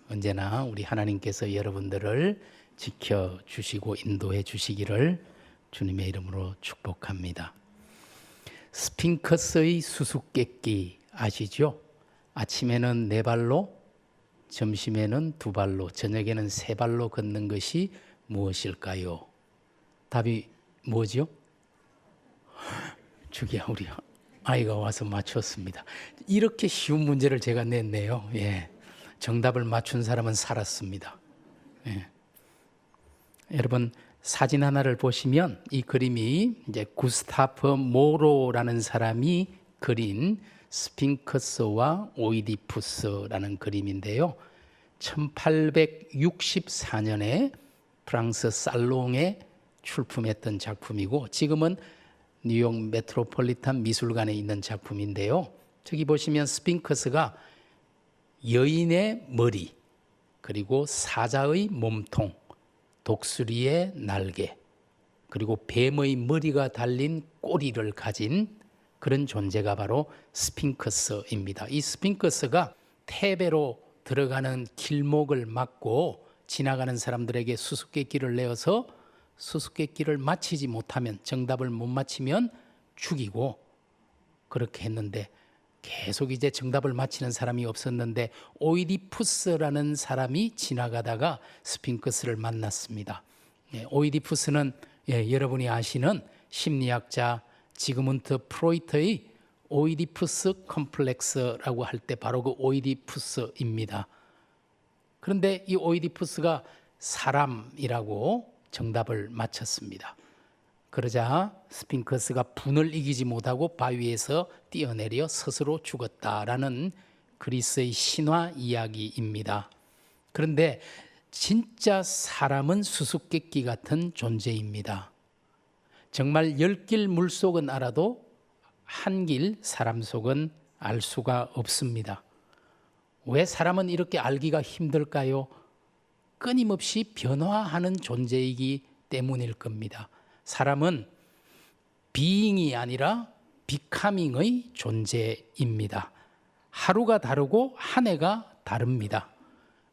언제나 우리 하나님께서 여러분들을 지켜주시고 인도해 주시기를 주님의 이름으로 축복합니다. 스핑크스의 수수께끼 아시죠? 아침에는 4발로, 점심에는 2발로, 저녁에는 3발로 걷는 것이 무엇일까요? 답이 뭐죠? 저기야 우리 아이가 와서 맞췄습니다. 이렇게 쉬운 문제를 제가 냈네요. 예. 정답을 맞춘 사람은 살았습니다. 예. 여러분 사진 하나를 보시면 이 그림이 이제 구스타프 모로라는 사람이 그린 스핑크스와 오이디푸스라는 그림인데요. 1864년에 프랑스 살롱에 출품했던 작품이고 지금은 뉴욕 메트로폴리탄 미술관에 있는 작품인데요. 저기 보시면 스핑크스가 여인의 머리, 그리고 사자의 몸통, 독수리의 날개, 그리고 뱀의 머리가 달린 꼬리를 가진 그런 존재가 바로 스핑크스입니다. 이 스핑크스가 태배로 들어가는 길목을 막고 지나가는 사람들에게 수수께끼를 내어서 수수께끼를 맞히지 못하면, 정답을 못 맞히면 죽이고, 그렇게 했는데 계속 이제 정답을 맞히는 사람이 없었는데 오이디푸스라는 사람이 지나가다가 스핑크스를 만났습니다. 오이디푸스는 여러분이 아시는 심리학자 지그문트 프로이트의 오이디푸스 컴플렉스라고 할 때 바로 그 오이디푸스입니다. 그런데 이 오이디푸스가 사람이라고 정답을 맞췄습니다. 그러자 스핑크스가 분을 이기지 못하고 바위에서 뛰어내려 스스로 죽었다라는 그리스의 신화 이야기입니다. 그런데 진짜 사람은 수수께끼 같은 존재입니다. 정말 10길 물속은 알아도 한 길 사람 속은 알 수가 없습니다. 왜 사람은 이렇게 알기가 힘들까요? 끊임없이 변화하는 존재이기 때문일 겁니다. 사람은 being이 아니라 becoming의 존재입니다. 하루가 다르고 한 해가 다릅니다.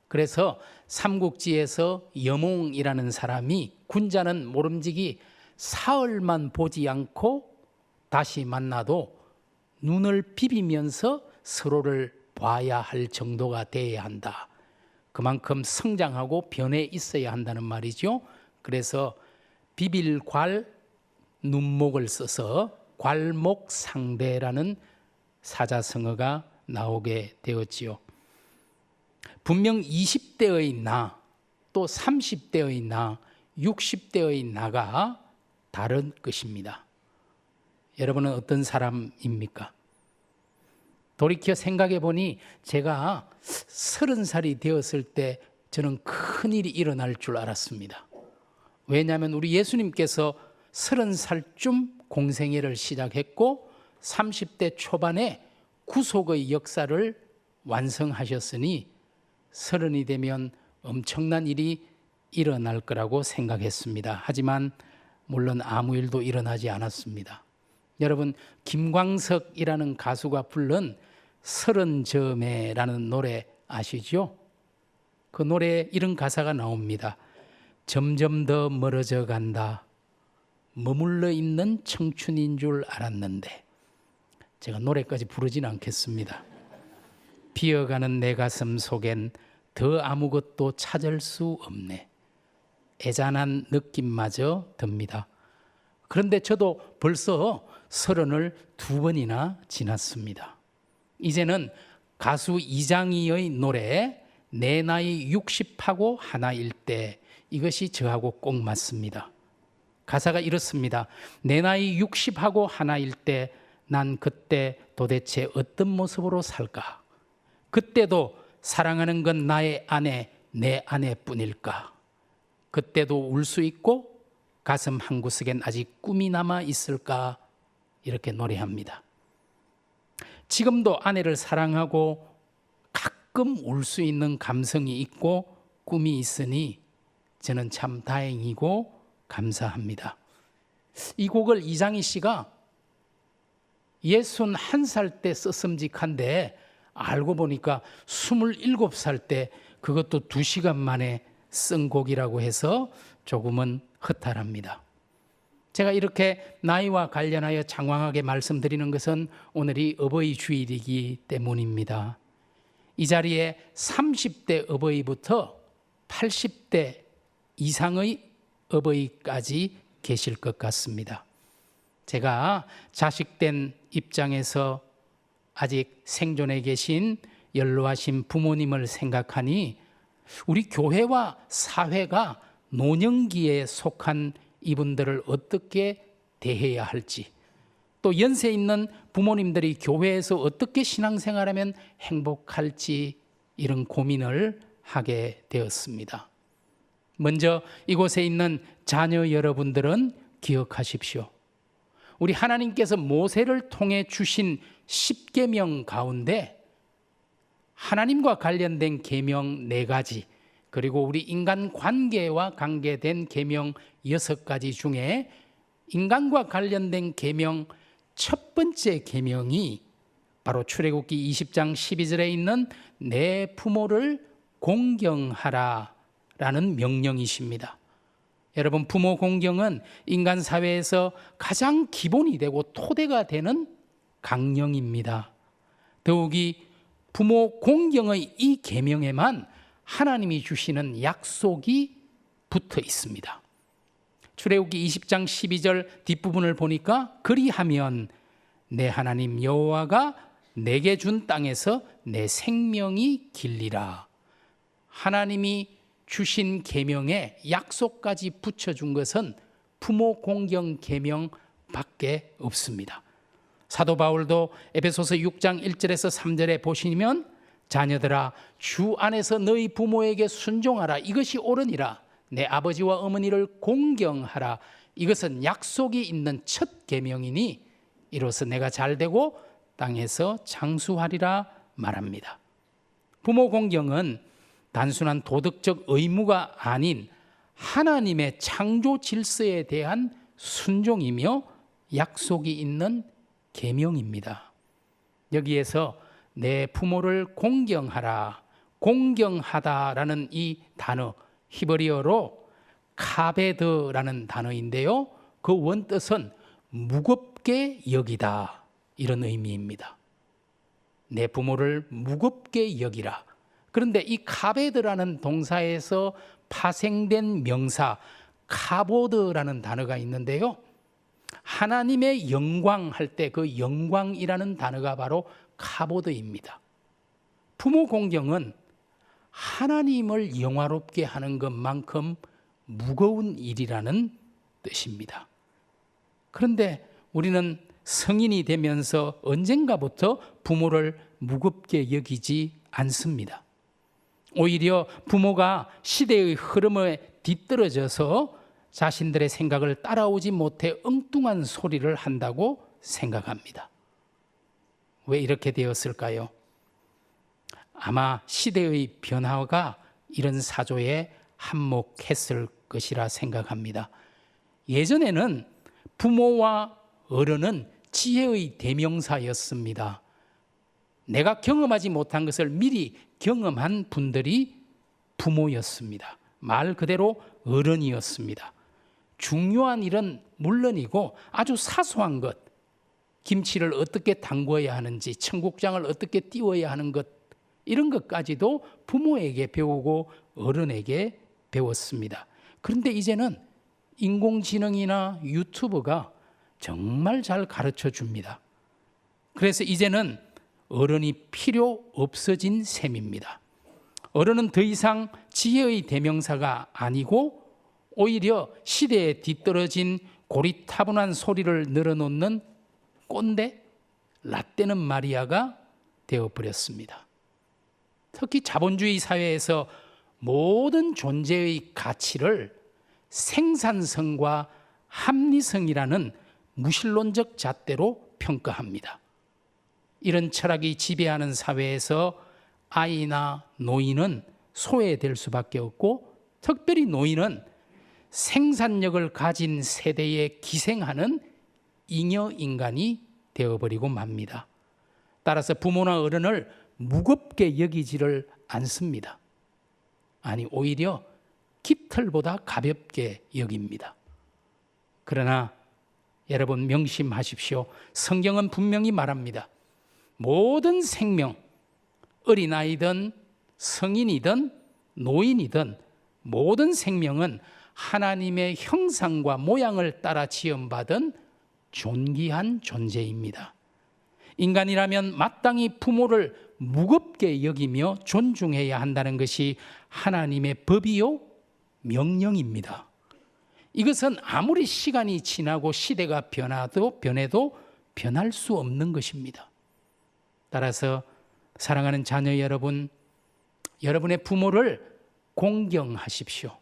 그래서 삼국지에서 여몽이라는 사람이 군자는 모름지기 사흘만 보지 않고 다시 만나도 눈을 비비면서 서로를 봐야 할 정도가 돼야 한다. 그만큼 성장하고 변해 있어야 한다는 말이죠. 그래서 비빌괄 눈목을 써서 괄목상대라는 사자성어가 나오게 되었지요. 분명 20대의 나, 또 30대의 나, 60대의 나가 다른 것입니다. 여러분은 어떤 사람입니까? 돌이켜 생각해 보니 제가 30살이 되었을 때 저는 큰일이 일어날 줄 알았습니다. 왜냐하면 우리 예수님께서 30살쯤 공생애를 시작했고 30대 초반에 구속의 역사를 완성하셨으니 30이 되면 엄청난 일이 일어날 거라고 생각했습니다. 하지만 물론 아무 일도 일어나지 않았습니다. 여러분, 김광석이라는 가수가 부른 30점에라는 노래 아시죠? 그 노래에 이런 가사가 나옵니다. 점점 더 멀어져 간다. 머물러 있는 청춘인 줄 알았는데. 제가 노래까지 부르진 않겠습니다. 비어가는 내 가슴 속엔 더 아무것도 찾을 수 없네. 애잔한 느낌마저 듭니다. 그런데 저도 벌써 30을 2번이나 지났습니다. 이제는 가수 이장희의 노래 내 나이 60하고 하나일 때, 이것이 저하고 꼭 맞습니다. 가사가 이렇습니다. 내 나이 60하고 하나일 때 난 그때 도대체 어떤 모습으로 살까? 그때도 사랑하는 건 나의 아내, 내 아내뿐일까? 그때도 울 수 있고 가슴 한구석엔 아직 꿈이 남아 있을까? 이렇게 노래합니다. 지금도 아내를 사랑하고 가끔 울 수 있는 감성이 있고 꿈이 있으니 저는 참 다행이고 감사합니다. 이 곡을 이장희 씨가 61살 때 썼음직한데 알고 보니까 27살 때 그것도 2시간 만에 쓴 곡이라고 해서 조금은 허탈합니다. 제가 이렇게 나이와 관련하여 장황하게 말씀드리는 것은 오늘이 어버이 주일이기 때문입니다. 이 자리에 30대 어버이부터 80대 이상의 어버이까지 계실 것 같습니다. 제가 자식된 입장에서 아직 생존해 계신 연로하신 부모님을 생각하니 우리 교회와 사회가 노년기에 속한 이분들을 어떻게 대해야 할지, 또 연세 있는 부모님들이 교회에서 어떻게 신앙생활하면 행복할지 이런 고민을 하게 되었습니다. 먼저 이곳에 있는 자녀 여러분들은 기억하십시오. 우리 하나님께서 모세를 통해 주신 10계명 가운데 하나님과 관련된 계명 4가지, 그리고 우리 인간 관계와 관계된 계명 6가지 중에 인간과 관련된 계명 첫 번째 계명이 바로 출애굽기 20장 12절에 있는 내 부모를 공경하라 라는 명령이십니다. 여러분, 부모 공경은 인간 사회에서 가장 기본이 되고 토대가 되는 강령입니다. 더욱이 부모 공경의 이 계명에만 하나님이 주시는 약속이 붙어 있습니다. 출애굽기 20장 12절 뒷부분을 보니까 그리하면 내 하나님 여호와가 내게 준 땅에서 내 생명이 길리라. 하나님이 주신 계명에 약속까지 붙여준 것은 부모 공경 계명밖에 없습니다. 사도 바울도 에베소서 6장 1절에서 3절에 보시면 자녀들아 주 안에서 너희 부모에게 순종하라. 이것이 옳으니라. 내 아버지와 어머니를 공경하라. 이것은 약속이 있는 첫 계명이니 이로써 내가 잘되고 땅에서 장수하리라 말합니다. 부모 공경은 단순한 도덕적 의무가 아닌 하나님의 창조 질서에 대한 순종이며 약속이 있는 계명입니다. 여기에서 내 부모를 공경하라, 공경하다라는 이 단어 히브리어로 카베드라는 단어인데요, 그 원뜻은 무겁게 여기다 이런 의미입니다. 내 부모를 무겁게 여기라. 그런데 이 카베드라는 동사에서 파생된 명사 카보드라는 단어가 있는데요, 하나님의 영광 할 때 그 영광이라는 단어가 바로 카보드입니다. 부모 공경은 하나님을 영화롭게 하는 것만큼 무거운 일이라는 뜻입니다. 그런데 우리는 성인이 되면서 언젠가부터 부모를 무겁게 여기지 않습니다. 오히려 부모가 시대의 흐름에 뒤떨어져서 자신들의 생각을 따라오지 못해 엉뚱한 소리를 한다고 생각합니다. 왜 이렇게 되었을까요? 아마 시대의 변화가 이런 사조에 한몫했을 것이라 생각합니다. 예전에는 부모와 어른은 지혜의 대명사였습니다. 내가 경험하지 못한 것을 미리 경험한 분들이 부모였습니다. 말 그대로 어른이었습니다. 중요한 일은 물론이고 아주 사소한 것, 김치를 어떻게 담궈야 하는지, 청국장을 어떻게 띄워야 하는 것, 이런 것까지도 부모에게 배우고 어른에게 배웠습니다. 그런데 이제는 인공지능이나 유튜브가 정말 잘 가르쳐 줍니다. 그래서 이제는 어른이 필요 없어진 셈입니다. 어른은 더 이상 지혜의 대명사가 아니고 오히려 시대에 뒤떨어진 고리타분한 소리를 늘어놓는 꼰대, 라떼는 마리아가 되어버렸습니다. 특히 자본주의 사회에서 모든 존재의 가치를 생산성과 합리성이라는 무신론적 잣대로 평가합니다. 이런 철학이 지배하는 사회에서 아이나 노인은 소외될 수밖에 없고, 특별히 노인은 생산력을 가진 세대에 기생하는 잉여 인간이 되어버리고 맙니다. 따라서 부모나 어른을 무겁게 여기지를 않습니다. 아니, 오히려 깃털보다 가볍게 여깁니다. 그러나 여러분 명심하십시오. 성경은 분명히 말합니다. 모든 생명, 어린아이든 성인이든 노인이든 모든 생명은 하나님의 형상과 모양을 따라 지음받은 존귀한 존재입니다. 인간이라면 마땅히 부모를 무겁게 여기며 존중해야 한다는 것이 하나님의 법이요 명령입니다. 이것은 아무리 시간이 지나고 시대가 변해도 변할 수 없는 것입니다. 따라서 사랑하는 자녀 여러분, 여러분의 부모를 공경하십시오.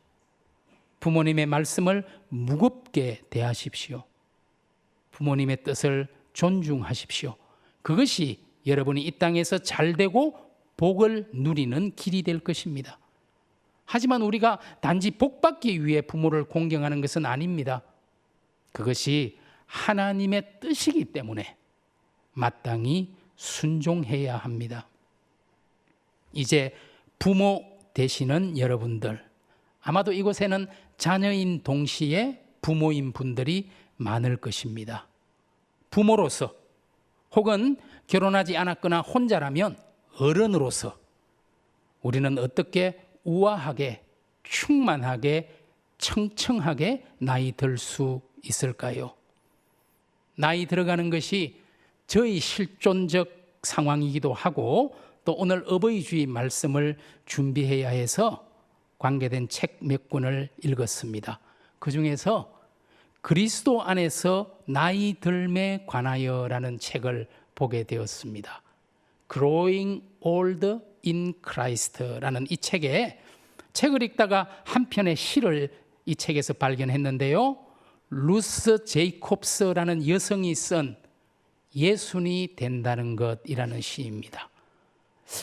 부모님의 말씀을 무겁게 대하십시오. 부모님의 뜻을 존중하십시오. 그것이 여러분이 이 땅에서 잘되고 복을 누리는 길이 될 것입니다. 하지만 우리가 단지 복받기 위해 부모를 공경하는 것은 아닙니다. 그것이 하나님의 뜻이기 때문에 마땅히 순종해야 합니다. 이제 부모 되시는 여러분들, 아마도 이곳에는 자녀인 동시에 부모인 분들이 많을 것입니다. 부모로서 혹은 결혼하지 않았거나 혼자라면 어른으로서 우리는 어떻게 우아하게, 충만하게, 청청하게 나이 들 수 있을까요? 나이 들어가는 것이 저희 실존적 상황이기도 하고 또 오늘 어버이주의 말씀을 준비해야 해서 관계된 책 몇 권을 읽었습니다. 그 중에서 그리스도 안에서 나이 들매 관하여라는 책을 보게 되었습니다. Growing Old in Christ라는 이 책을 읽다가 한 편의 시를 이 책에서 발견했는데요. 루스 제이콥스라는 여성이 쓴 예순이 된다는 것이라는 시입니다.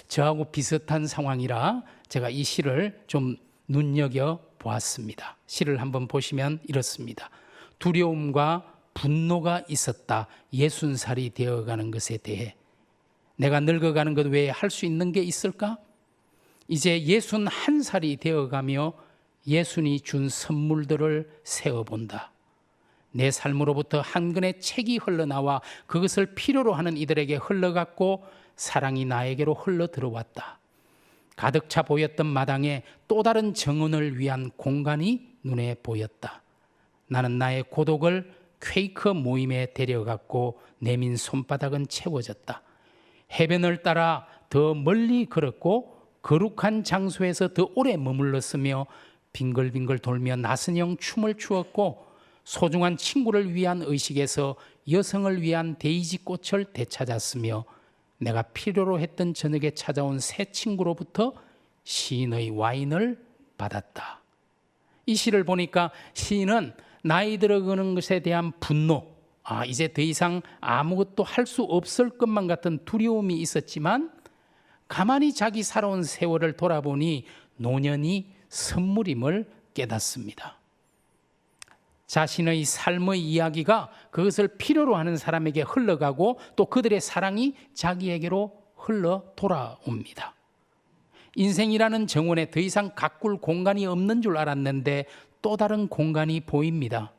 저하고 비슷한 상황이라 제가 이 시를 좀 눈여겨보았습니다. 시를 한번 보시면 이렇습니다. 두려움과 분노가 있었다. 60살이 되어가는 것에 대해 내가 늙어가는 것 외에 할 수 있는 게 있을까? 이제 61살이 되어가며 예수님이 준 선물들을 세어본다. 내 삶으로부터 한 근의 책이 흘러나와 그것을 필요로 하는 이들에게 흘러갔고 사랑이 나에게로 흘러 들어왔다. 가득 차 보였던 마당에 또 다른 정원을 위한 공간이 눈에 보였다. 나는 나의 고독을 퀘이크 모임에 데려갔고 내민 손바닥은 채워졌다. 해변을 따라 더 멀리 걸었고 거룩한 장소에서 더 오래 머물렀으며 빙글빙글 돌며 나선형 춤을 추었고 소중한 친구를 위한 의식에서 여성을 위한 데이지 꽃을 되찾았으며 내가 필요로 했던 저녁에 찾아온 새 친구로부터 시인의 와인을 받았다. 이 시를 보니까 시인은 나이 들어가는 것에 대한 분노, 이제 더 이상 아무것도 할 수 없을 것만 같은 두려움이 있었지만 가만히 자기 살아온 세월을 돌아보니 노년이 선물임을 깨닫습니다. 자신의 삶의 이야기가 그것을 필요로 하는 사람에게 흘러가고 또 그들의 사랑이 자기에게로 흘러 돌아옵니다. 인생이라는 정원에 더 이상 가꿀 공간이 없는 줄 알았는데 또 다른 공간이 보입니다.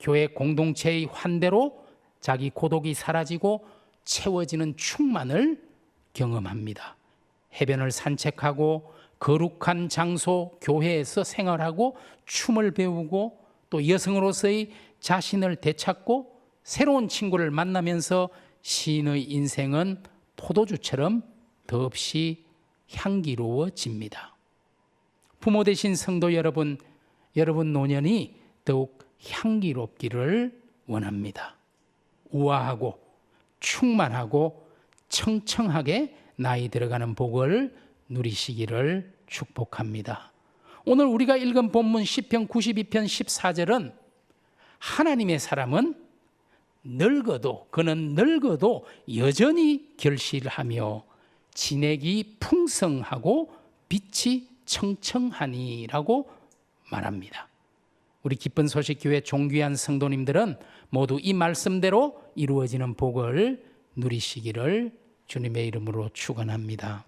교회 공동체의 환대로 자기 고독이 사라지고 채워지는 충만을 경험합니다. 해변을 산책하고 거룩한 장소 교회에서 생활하고 춤을 배우고 또 여성으로서의 자신을 되찾고 새로운 친구를 만나면서 시인의 인생은 포도주처럼 더없이 향기로워집니다. 부모 되신 성도 여러분, 여러분 노년이 더욱 향기롭기를 원합니다. 우아하고 충만하고 청청하게 나이 들어가는 복을 누리시기를 축복합니다. 오늘 우리가 읽은 본문 시편 92편 14절은 하나님의 사람은 그는 늙어도 여전히 결실하며 진액이 풍성하고 빛이 청청하니라고 말합니다. 우리 기쁜 소식 교회 존귀한 성도님들은 모두 이 말씀대로 이루어지는 복을 누리시기를 주님의 이름으로 축원합니다.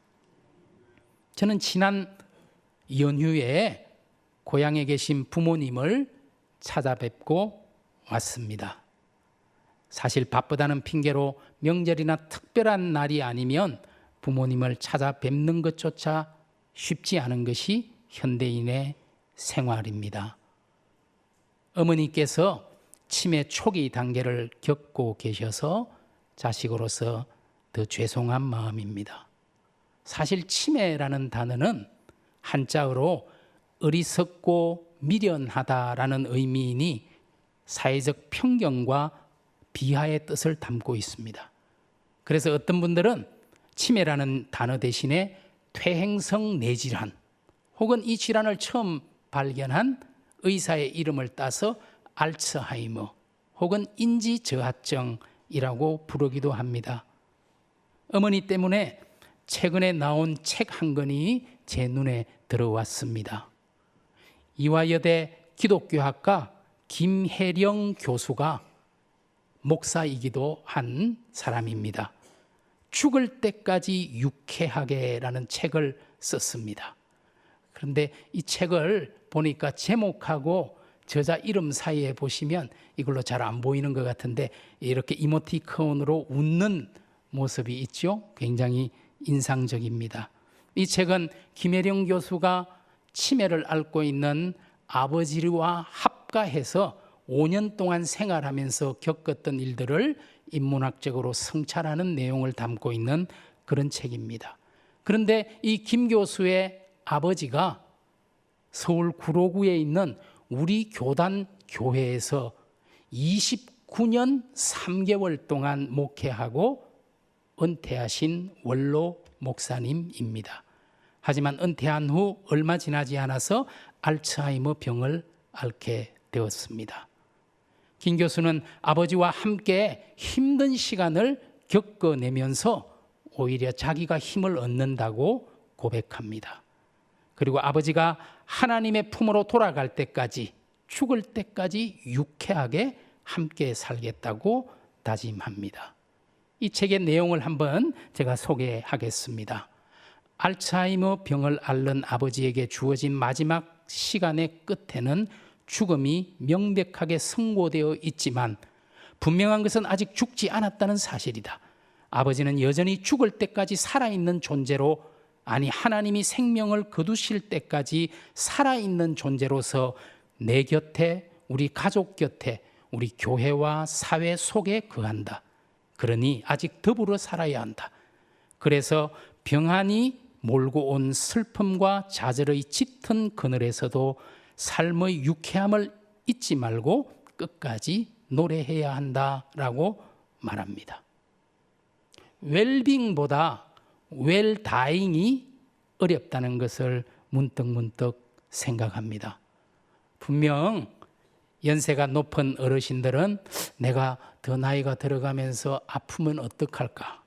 저는 지난 연휴에 고향에 계신 부모님을 찾아뵙고 왔습니다. 사실 바쁘다는 핑계로 명절이나 특별한 날이 아니면 부모님을 찾아뵙는 것조차 쉽지 않은 것이 현대인의 생활입니다. 어머니께서 치매 초기 단계를 겪고 계셔서 자식으로서 더 죄송한 마음입니다. 사실 치매라는 단어는 한자어로 어리석고 미련하다라는 의미이니 사회적 편견과 비하의 뜻을 담고 있습니다. 그래서 어떤 분들은 치매라는 단어 대신에 퇴행성 뇌질환 혹은 이 질환을 처음 발견한 의사의 이름을 따서 알츠하이머 혹은 인지저하증이라고 부르기도 합니다. 어머니 때문에 최근에 나온 책 한 권이 제 눈에 들어왔습니다. 이화여대 기독교학과 김혜령 교수가 목사이기도 한 사람입니다. 죽을 때까지 유쾌하게라는 책을 썼습니다. 그런데 이 책을 보니까 제목하고 저자 이름 사이에 보시면 이걸로 잘 안 보이는 것 같은데 이렇게 이모티콘으로 웃는 모습이 있죠. 굉장히 인상적입니다. 이 책은 김혜령 교수가 치매를 앓고 있는 아버지와 합가해서 5년 동안 생활하면서 겪었던 일들을 인문학적으로 성찰하는 내용을 담고 있는 그런 책입니다. 그런데 이 김 교수의 아버지가 서울 구로구에 있는 우리 교단 교회에서 29년 3개월 동안 목회하고 은퇴하신 원로 목사님입니다. 하지만 은퇴한 후 얼마 지나지 않아서 알츠하이머 병을 앓게 되었습니다. 김 교수는 아버지와 함께 힘든 시간을 겪어내면서 오히려 자기가 힘을 얻는다고 고백합니다. 그리고 아버지가 하나님의 품으로 돌아갈 때까지, 죽을 때까지 유쾌하게 함께 살겠다고 다짐합니다. 이 책의 내용을 한번 제가 소개하겠습니다. 알츠하이머 병을 앓는 아버지에게 주어진 마지막 시간의 끝에는 죽음이 명백하게 선고되어 있지만 분명한 것은 아직 죽지 않았다는 사실이다. 아버지는 여전히 죽을 때까지 살아있는 존재로, 아니 하나님이 생명을 거두실 때까지 살아있는 존재로서 내 곁에, 우리 가족 곁에, 우리 교회와 사회 속에 거한다. 그러니 아직 더불어 살아야 한다. 그래서 병환이 몰고 온 슬픔과 좌절의 짙은 그늘에서도 삶의 유쾌함을 잊지 말고 끝까지 노래해야 한다라고 말합니다. 웰빙보다 웰다잉이 어렵다는 것을 문득문득 생각합니다. 분명 연세가 높은 어르신들은 내가 더 나이가 들어가면서 아프면 어떡할까?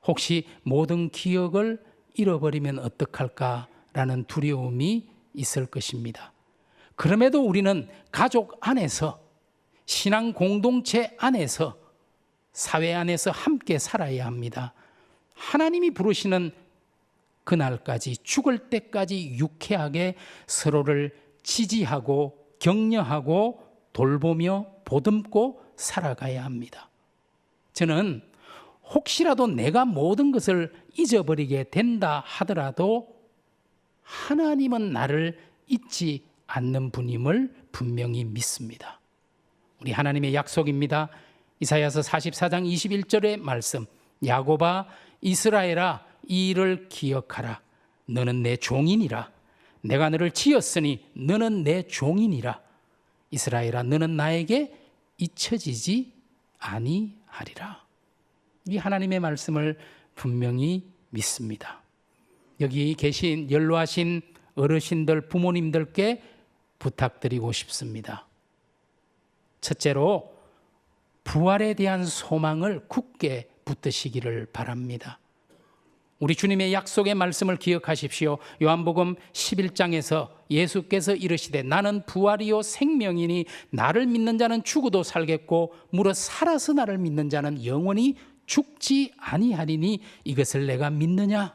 혹시 모든 기억을 잃어버리면 어떡할까라는 두려움이 있을 것입니다. 그럼에도 우리는 가족 안에서, 신앙 공동체 안에서, 사회 안에서 함께 살아야 합니다. 하나님이 부르시는 그날까지, 죽을 때까지 유쾌하게 서로를 지지하고 격려하고 돌보며 보듬고 살아가야 합니다. 저는 혹시라도 내가 모든 것을 잊어버리게 된다 하더라도 하나님은 나를 잊지 않는 분임을 분명히 믿습니다. 우리 하나님의 약속입니다. 이사야서 44장 21절의 말씀, 야곱아 이스라엘아 이 일을 기억하라. 너는 내 종이니라. 내가 너를 지었으니 너는 내 종이니라. 이스라엘아 너는 나에게 잊혀지지 아니하리라. 이 하나님의 말씀을 분명히 믿습니다. 여기 계신 연로하신 어르신들, 부모님들께 부탁드리고 싶습니다. 첫째로 부활에 대한 소망을 굳게 붙드시기를 바랍니다. 우리 주님의 약속의 말씀을 기억하십시오. 요한복음 11장에서 예수께서 이르시되 나는 부활이요 생명이니 나를 믿는 자는 죽어도 살겠고 무릇 살아서 나를 믿는 자는 영원히 죽지 아니하리니 이것을 내가 믿느냐?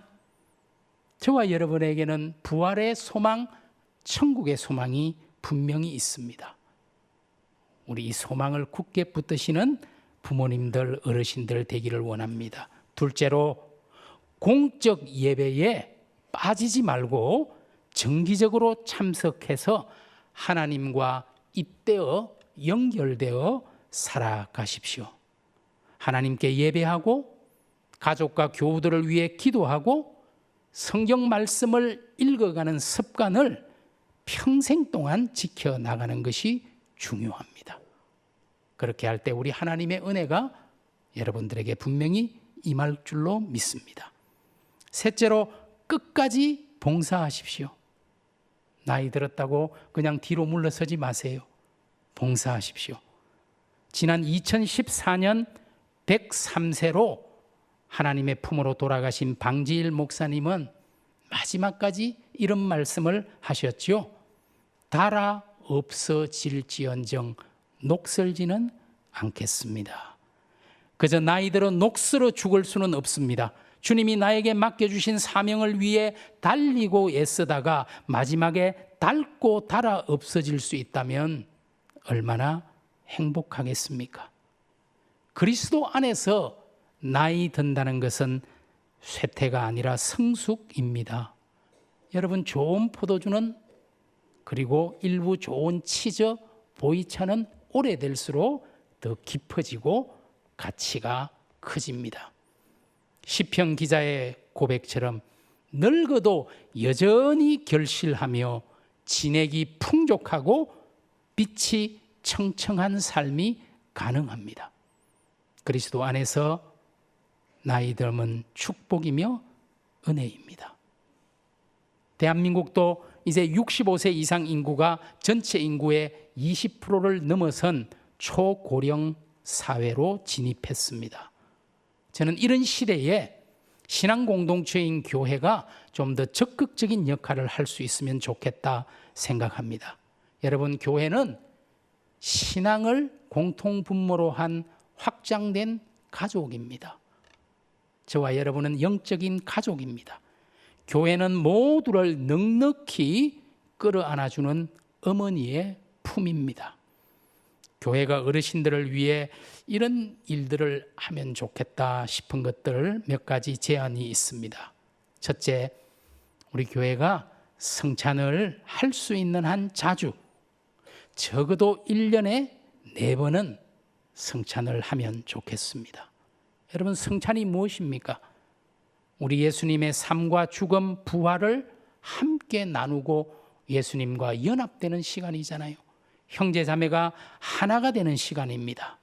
저와 여러분에게는 부활의 소망, 천국의 소망이 분명히 있습니다. 우리 이 소망을 굳게 붙드시는 부모님들, 어르신들 되기를 원합니다. 둘째로, 공적 예배에 빠지지 말고 정기적으로 참석해서 하나님과 잇대어 연결되어 살아가십시오. 하나님께 예배하고 가족과 교우들을 위해 기도하고 성경 말씀을 읽어가는 습관을 평생 동안 지켜나가는 것이 중요합니다. 그렇게 할 때 우리 하나님의 은혜가 여러분들에게 분명히 임할 줄로 믿습니다. 셋째로, 끝까지 봉사하십시오. 나이 들었다고 그냥 뒤로 물러서지 마세요. 봉사하십시오. 지난 2014년 103세로 하나님의 품으로 돌아가신 방지일 목사님은 마지막까지 이런 말씀을 하셨죠. 달아 없어질지언정 녹슬지는 않겠습니다. 그저 나이 들어 녹슬어 죽을 수는 없습니다. 주님이 나에게 맡겨주신 사명을 위해 달리고 애쓰다가 마지막에 닳고 달아 없어질 수 있다면 얼마나 행복하겠습니까? 그리스도 안에서 나이 든다는 것은 쇠퇴가 아니라 성숙입니다. 여러분, 좋은 포도주는 그리고 일부 좋은 치즈, 보이차는 오래될수록 더 깊어지고 가치가 커집니다. 시편 기자의 고백처럼 늙어도 여전히 결실하며 진액이 풍족하고 빛이 청청한 삶이 가능합니다. 그리스도 안에서 나이 들면 축복이며 은혜입니다. 대한민국도 이제 65세 이상 인구가 전체 인구의 20%를 넘어선 초고령 사회로 진입했습니다. 저는 이런 시대에 신앙 공동체인 교회가 좀 더 적극적인 역할을 할 수 있으면 좋겠다 생각합니다. 여러분, 교회는 신앙을 공통분모로 한 확장된 가족입니다. 저와 여러분은 영적인 가족입니다. 교회는 모두를 넉넉히 끌어안아주는 어머니의 품입니다. 교회가 어르신들을 위해 이런 일들을 하면 좋겠다 싶은 것들 몇 가지 제안이 있습니다. 첫째, 우리 교회가 성찬을 할 수 있는 한 자주, 적어도 1년에 4번은 성찬을 하면 좋겠습니다. 여러분, 성찬이 무엇입니까? 우리 예수님의 삶과 죽음, 부활을 함께 나누고 예수님과 연합되는 시간이잖아요. 형제 자매가 하나가 되는 시간입니다.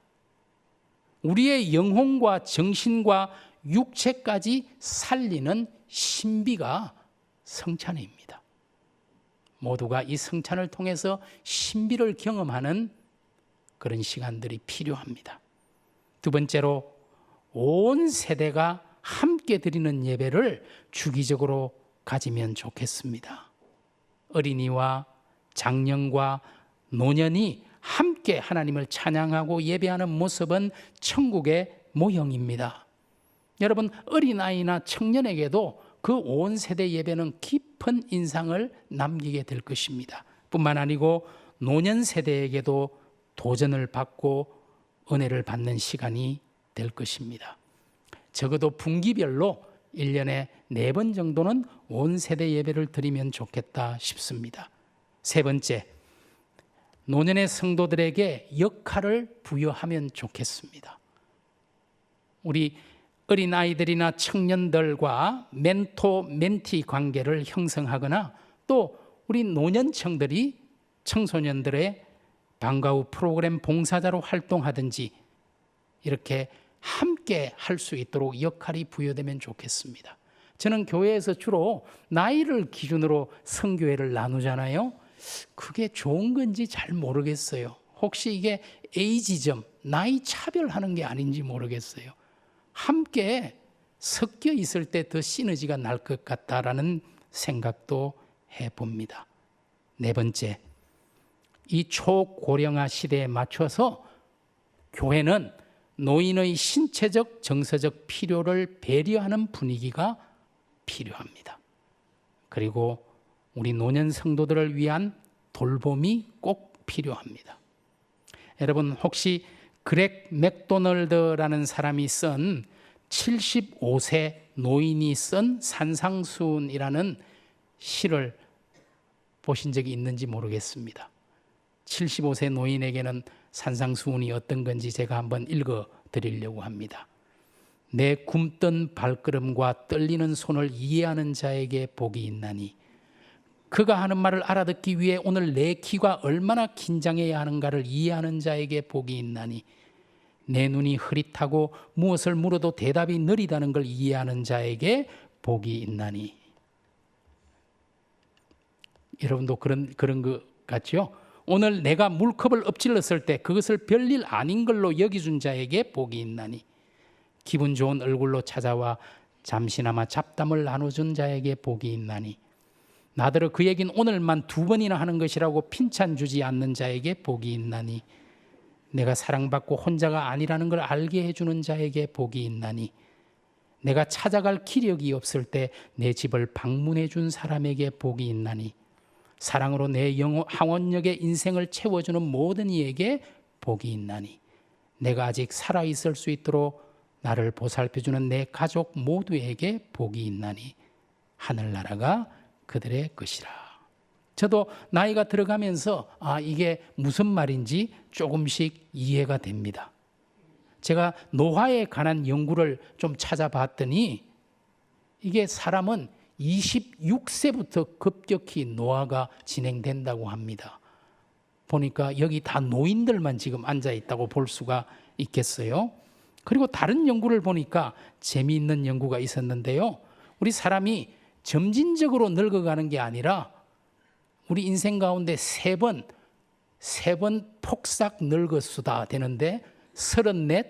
우리의 영혼과 정신과 육체까지 살리는 신비가 성찬입니다. 모두가 이 성찬을 통해서 신비를 경험하는 그런 시간들이 필요합니다. 두 번째로, 온 세대가 함께 드리는 예배를 주기적으로 가지면 좋겠습니다. 어린이와 장년과 노년이 함께 하나님을 찬양하고 예배하는 모습은 천국의 모형입니다. 여러분, 어린아이나 청년에게도 그 온 세대 예배는 깊은 인상을 남기게 될 것입니다. 뿐만 아니고 노년 세대에게도 도전을 받고 은혜를 받는 시간이 될 것입니다. 적어도 분기별로 1년에 4번 정도는 온 세대 예배를 드리면 좋겠다 싶습니다. 세 번째, 노년의 성도들에게 역할을 부여하면 좋겠습니다. 우리 어린아이들이나 청년들과 멘토, 멘티 관계를 형성하거나 또 우리 노년층들이 청소년들의 방과 후 프로그램 봉사자로 활동하든지 이렇게 함께 할 수 있도록 역할이 부여되면 좋겠습니다. 저는 교회에서 주로 나이를 기준으로 성교회를 나누잖아요. 그게 좋은 건지 잘 모르겠어요. 혹시 이게 에이지점, 나이 차별하는 게 아닌지 모르겠어요. 함께 섞여 있을 때 더 시너지가 날 것 같다라는 생각도 해봅니다. 네 번째, 이 초고령화 시대에 맞춰서 교회는 노인의 신체적, 정서적 필요를 배려하는 분위기가 필요합니다. 그리고 우리 노년 성도들을 위한 돌봄이 꼭 필요합니다. 여러분, 혹시 그렉 맥도널드라는 사람이 쓴 75세 노인이 쓴 산상수훈이라는 시를 보신 적이 있는지 모르겠습니다. 75세 노인에게는 산상수훈이 어떤 건지 제가 한번 읽어 드리려고 합니다. 내 굼뜬 발걸음과 떨리는 손을 이해하는 자에게 복이 있나니, 그가 하는 말을 알아듣기 위해 오늘 내 귀가 얼마나 긴장해야 하는가를 이해하는 자에게 복이 있나니, 내 눈이 흐릿하고 무엇을 물어도 대답이 느리다는 걸 이해하는 자에게 복이 있나니. 여러분도 그런 것 같죠? 오늘 내가 물컵을 엎질렀을 때 그것을 별일 아닌 걸로 여겨준 자에게 복이 있나니, 기분 좋은 얼굴로 찾아와 잠시나마 잡담을 나눠준 자에게 복이 있나니, 나더러 그 얘기는 오늘만 2번이나 하는 것이라고 핀찬 주지 않는 자에게 복이 있나니, 내가 사랑받고 혼자가 아니라는 걸 알게 해주는 자에게 복이 있나니, 내가 찾아갈 기력이 없을 때 내 집을 방문해 준 사람에게 복이 있나니, 사랑으로 내 항원역의 인생을 채워주는 모든 이에게 복이 있나니, 내가 아직 살아있을 수 있도록 나를 보살펴주는 내 가족 모두에게 복이 있나니, 하늘나라가 그들의 것이라. 저도 나이가 들어가면서 이게 무슨 말인지 조금씩 이해가 됩니다. 제가 노화에 관한 연구를 좀 찾아봤더니, 이게 사람은 26세부터 급격히 노화가 진행된다고 합니다. 보니까 여기 다 노인들만 지금 앉아 있다고 볼 수가 있겠어요. 그리고 다른 연구를 보니까 재미있는 연구가 있었는데요. 우리 사람이 점진적으로 늙어가는 게 아니라 우리 인생 가운데 세 번 폭삭 늙었수다 되는데, 34,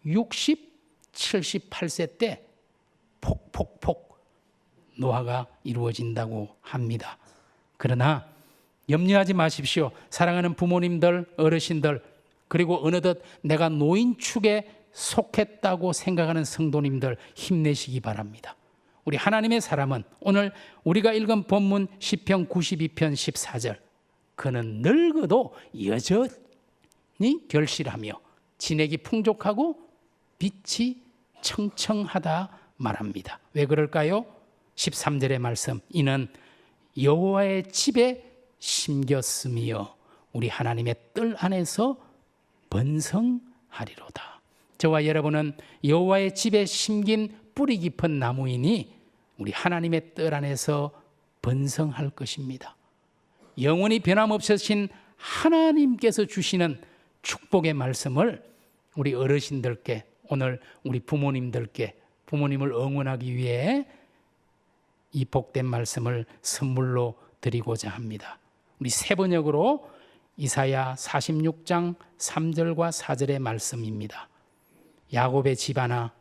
60, 78세 때 폭 노화가 이루어진다고 합니다. 그러나 염려하지 마십시오. 사랑하는 부모님들, 어르신들, 그리고 어느덧 내가 노인축에 속했다고 생각하는 성도님들, 힘내시기 바랍니다. 우리 하나님의 사람은 오늘 우리가 읽은 본문 시편 92편 14절, 그는 늙어도 여전히 결실하며 진액이 풍족하고 빛이 청청하다 말합니다. 왜 그럴까요? 13절의 말씀, 이는 여호와의 집에 심겼으며 우리 하나님의 뜰 안에서 번성하리로다. 저와 여러분은 여호와의 집에 심긴 뿌리 깊은 나무이니 우리 하나님의 뜰 안에서 번성할 것입니다. 영원히 변함없으신 하나님께서 주시는 축복의 말씀을 우리 어르신들께, 오늘 우리 부모님들께, 부모님을 응원하기 위해 이 복된 말씀을 선물로 드리고자 합니다. 우리 세 번역으로 이사야 46장 3절과 4절의 말씀입니다. 야곱의 집안아,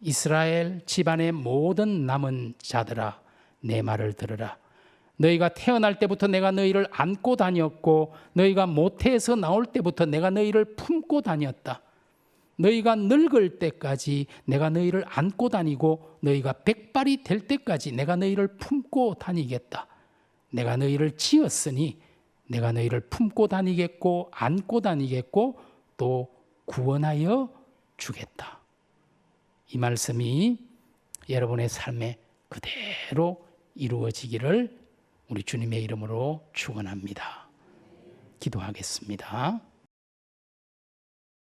이스라엘 집안의 모든 남은 자들아, 내 말을 들으라. 너희가 태어날 때부터 내가 너희를 안고 다녔고, 너희가 모태에서 나올 때부터 내가 너희를 품고 다녔다. 너희가 늙을 때까지 내가 너희를 안고 다니고, 너희가 백발이 될 때까지 내가 너희를 품고 다니겠다. 내가 너희를 지었으니 내가 너희를 품고 다니겠고 안고 다니겠고 또 구원하여 주겠다. 이 말씀이 여러분의 삶에 그대로 이루어지기를 우리 주님의 이름으로 축원합니다. 기도하겠습니다.